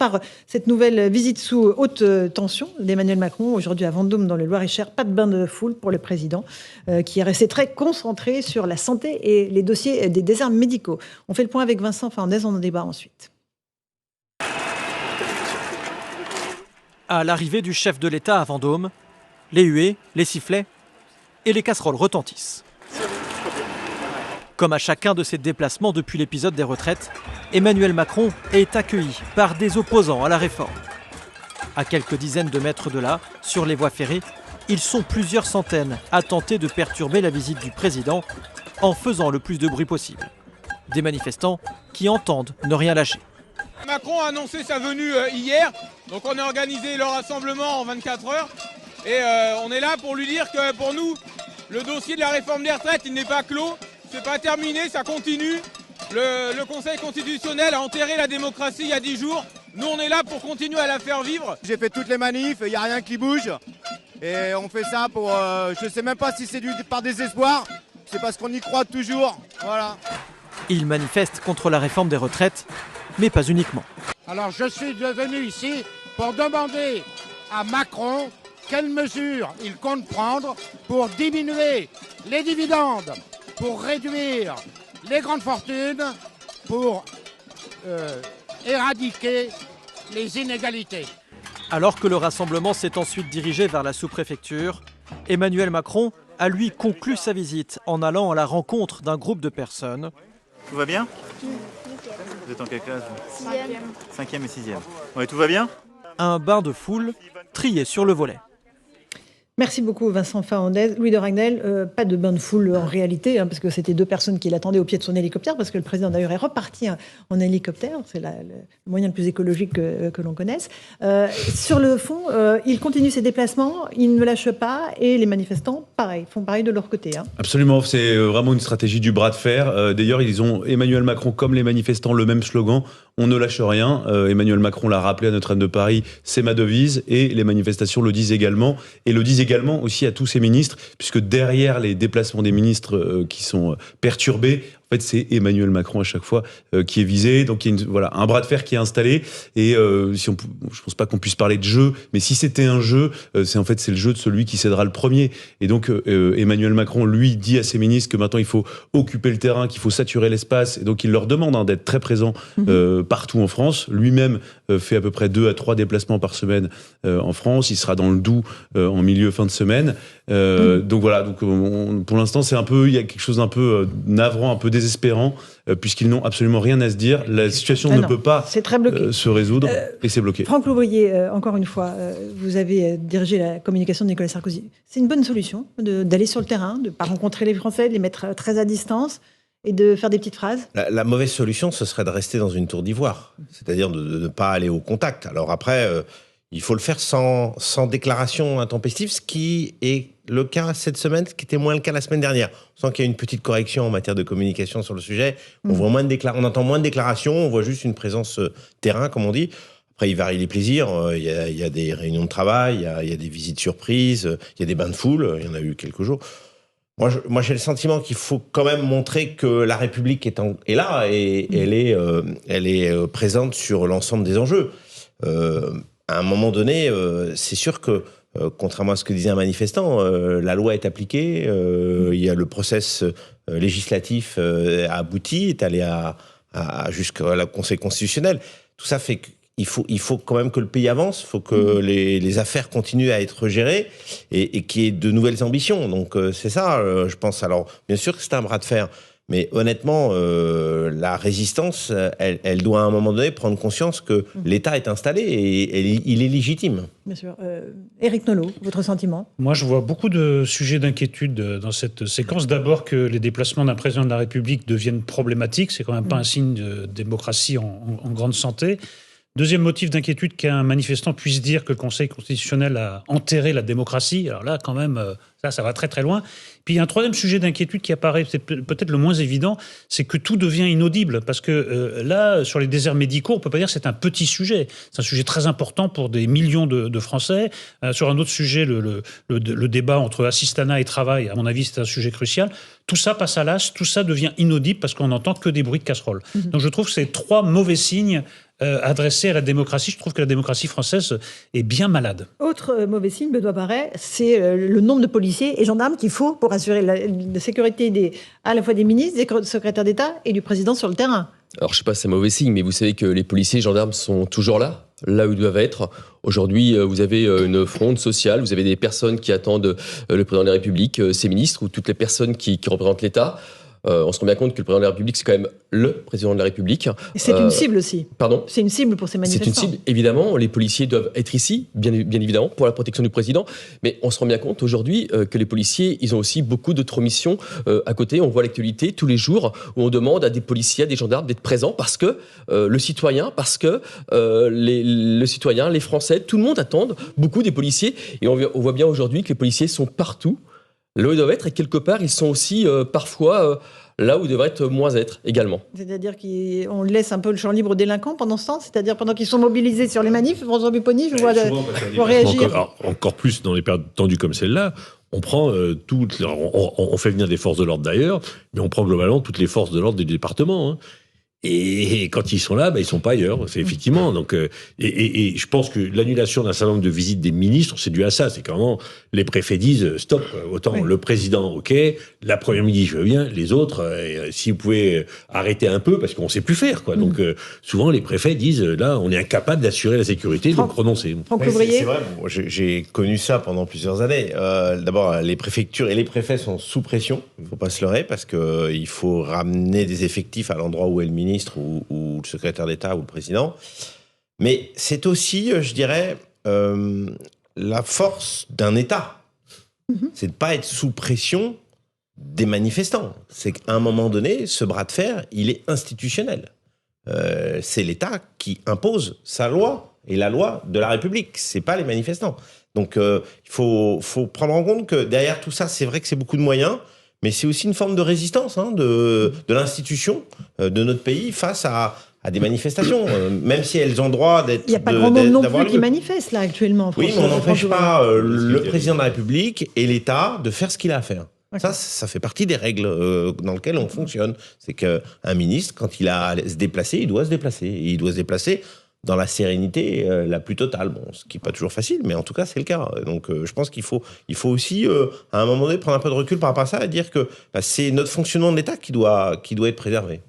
par cette nouvelle visite sous haute tension d'Emmanuel Macron, aujourd'hui à Vendôme dans le Loir-et-Cher. Pas de bain de foule pour le président, qui est resté très concentré sur la santé et les dossiers des déserts médicaux. On fait le point avec Vincent Fernandez, on en débat ensuite. À l'arrivée du chef de l'État à Vendôme, les huées, les sifflets et les casseroles retentissent. Comme à chacun de ses déplacements depuis l'épisode des retraites, Emmanuel Macron est accueilli par des opposants à la réforme. À quelques dizaines de mètres de là, sur les voies ferrées, ils sont plusieurs centaines à tenter de perturber la visite du président en faisant le plus de bruit possible. Des manifestants qui entendent ne rien lâcher. Macron a annoncé sa venue hier, donc on a organisé le rassemblement en 24 heures et on est là pour lui dire que pour nous, le dossier de la réforme des retraites, il n'est pas clos, c'est pas terminé, ça continue. Le Conseil constitutionnel a enterré la démocratie il y a 10 jours, nous on est là pour continuer à la faire vivre. J'ai fait toutes les manifs, il n'y a rien qui bouge et on fait ça pour, je ne sais même pas si c'est par désespoir, c'est parce qu'on y croit toujours, voilà. Ils manifestent contre la réforme des retraites, mais pas uniquement. Alors je suis venu ici pour demander à Macron quelles mesures il compte prendre pour diminuer les dividendes, pour réduire les grandes fortunes, pour éradiquer les inégalités. Alors que le rassemblement s'est ensuite dirigé vers la sous-préfecture, Emmanuel Macron a lui conclu sa visite en allant à la rencontre d'un groupe de personnes. Tout va bien ? Vous êtes en quelle classe ? 5e et 6e. Ouais, tout va bien ? Un bain de foule trié sur le volet. Merci beaucoup Vincent Fernandez. Louis de Ragnel, pas de bain de foule en réalité, parce que c'était 2 personnes qui l'attendaient au pied de son hélicoptère, parce que le président d'ailleurs est reparti en hélicoptère, c'est le moyen le plus écologique que l'on connaisse. Sur le fond, il continue ses déplacements, il ne lâche pas, et les manifestants, pareil, font pareil de leur côté. Absolument, c'est vraiment une stratégie du bras de fer. D'ailleurs, ils ont, Emmanuel Macron comme les manifestants, le même slogan, on ne lâche rien. Emmanuel Macron l'a rappelé à Notre-Dame de Paris, c'est ma devise, et les manifestations le disent également, et le disent également aussi à tous ces ministres, puisque derrière les déplacements des ministres qui sont perturbés, en fait, c'est Emmanuel Macron à chaque fois qui est visé. Donc, il y a voilà, un bras de fer qui est installé. Et je pense pas qu'on puisse parler de jeu, mais si c'était un jeu, c'est le jeu de celui qui cédera le premier. Et donc, Emmanuel Macron, lui, dit à ses ministres que maintenant, il faut occuper le terrain, qu'il faut saturer l'espace. Et donc, il leur demande d'être très présents partout en France. Lui-même fait à peu près 2 à 3 déplacements par semaine en France. Il sera dans le Doubs en fin de semaine. Donc voilà, pour l'instant, il y a quelque chose d'un peu navrant, un peu désespérant, puisqu'ils n'ont absolument rien à se dire. La situation ne peut pas se résoudre et c'est bloqué. Franck Louvrier, encore une fois, vous avez dirigé la communication de Nicolas Sarkozy. C'est une bonne solution d'aller sur le terrain, de ne pas rencontrer les Français, de les mettre très à distance et de faire des petites phrases. La mauvaise solution, ce serait de rester dans une tour d'ivoire, c'est-à-dire de ne pas aller au contact. Alors après, il faut le faire sans déclaration intempestive, ce qui est le cas cette semaine, ce qui était moins le cas la semaine dernière. On sent qu'il y a une petite correction en matière de communication sur le sujet. On entend moins de déclarations, on voit juste une présence terrain, comme on dit. Après, il varie les plaisirs. Il y a des réunions de travail, il y a des visites surprises, il y a des bains de foule. Il y en a eu quelques jours. Moi, j'ai le sentiment qu'il faut quand même montrer que la République est là et elle est présente sur l'ensemble des enjeux. À un moment donné, c'est sûr que, contrairement à ce que disait un manifestant, la loi est appliquée, il y a le process législatif abouti, est allé jusqu'à la Conseil constitutionnel. Tout ça fait qu'il faut quand même que le pays avance, il faut que les affaires continuent à être gérées et qu'il y ait de nouvelles ambitions. Donc c'est ça, je pense. Alors, bien sûr que c'est un bras de fer. Mais honnêtement, la résistance, elle doit à un moment donné prendre conscience que l'État est installé et il est légitime. Bien sûr. Éric Nolot, votre sentiment ? Moi, je vois beaucoup de sujets d'inquiétude dans cette séquence. D'abord, que les déplacements d'un président de la République deviennent problématiques. C'est quand même pas un signe de démocratie en grande santé. Deuxième motif d'inquiétude, qu'un manifestant puisse dire que le Conseil constitutionnel a enterré la démocratie. Alors là, quand même, ça va très très loin. Puis il y a un troisième sujet d'inquiétude qui apparaît, c'est peut-être le moins évident, c'est que tout devient inaudible. Parce que là, sur les déserts médicaux, on ne peut pas dire que c'est un petit sujet. C'est un sujet très important pour des millions de Français. Sur un autre sujet, le débat entre assistanat et travail, à mon avis, c'est un sujet crucial. Tout ça passe à l'as, tout ça devient inaudible parce qu'on n'entend que des bruits de casseroles. Donc je trouve que c'est 3 mauvais signes adressé à la démocratie. Je trouve que la démocratie française est bien malade. Autre mauvais signe, Benoît Baret, c'est le nombre de policiers et gendarmes qu'il faut pour assurer la sécurité à la fois des ministres, des secrétaires d'État et du président sur le terrain. Alors je sais pas si c'est un mauvais signe, mais vous savez que les policiers et gendarmes sont toujours là où ils doivent être. Aujourd'hui, vous avez une fronde sociale, vous avez des personnes qui attendent le président de la République, ses ministres ou toutes les personnes qui représentent l'État. On se rend bien compte que le président de la République, c'est quand même le président de la République. Et c'est une cible aussi. Pardon ? C'est une cible pour ces manifestants. C'est une cible, évidemment. Les policiers doivent être ici, bien évidemment, pour la protection du président. Mais on se rend bien compte aujourd'hui que les policiers, ils ont aussi beaucoup d'autres missions à côté. On voit l'actualité tous les jours où on demande à des policiers, à des gendarmes d'être présents parce que le citoyen, le citoyen, les Français, tout le monde attend beaucoup des policiers. Et on voit bien aujourd'hui que les policiers sont partout, là où ils doivent être, et quelque part, ils sont aussi parfois là où ils devraient être moins être également. C'est-à-dire qu'on laisse un peu le champ libre aux délinquants pendant ce temps, c'est-à-dire pendant qu'ils sont mobilisés sur les manifs, François Pupponi, je vois pour réagir. Encore plus dans les périodes tendues comme celle-là, on prend on fait venir des forces de l'ordre d'ailleurs, mais on prend globalement toutes les forces de l'ordre des départements. Hein. Et quand ils sont là, ils sont pas ailleurs. C'est effectivement. Donc, et je pense que l'annulation d'un certain nombre de visites des ministres, c'est dû à ça. C'est quand les préfets disent stop. Autant le président, ok, la première ministre, je veux bien. Les autres, si vous pouvez arrêter un peu, parce qu'on sait plus faire, quoi. Donc, souvent les préfets disent là, on est incapable d'assurer la sécurité, donc renoncez. C'est vrai. Bon, j'ai connu ça pendant plusieurs années. D'abord, les préfectures et les préfets sont sous pression. Il faut pas se leurrer parce que il faut ramener des effectifs à l'endroit où est le ministre ou le secrétaire d'État ou le président. Mais c'est aussi, je dirais, la force d'un État. C'est de ne pas être sous pression des manifestants. C'est qu'à un moment donné, ce bras de fer, il est institutionnel. C'est l'État qui impose sa loi et la loi de la République. C'est pas les manifestants. Donc, il faut prendre en compte que derrière tout ça, c'est vrai que c'est beaucoup de moyens, mais c'est aussi une forme de résistance de l'institution de notre pays face à des manifestations, même si elles ont droit d'être... Il n'y a pas grand monde non plus qui manifeste là actuellement. Oui, mais on n'empêche pas le président de la République et l'État de faire ce qu'il a à faire. Okay. Ça fait partie des règles dans lesquelles on fonctionne. C'est qu'un ministre, quand il a à se déplacer, il doit se déplacer. Et il doit se déplacer dans la sérénité la plus totale. Bon, ce qui n'est pas toujours facile, mais en tout cas, c'est le cas. Donc, je pense qu'il faut aussi, à un moment donné, prendre un peu de recul par rapport à ça et dire que c'est notre fonctionnement de l'État qui doit être préservé.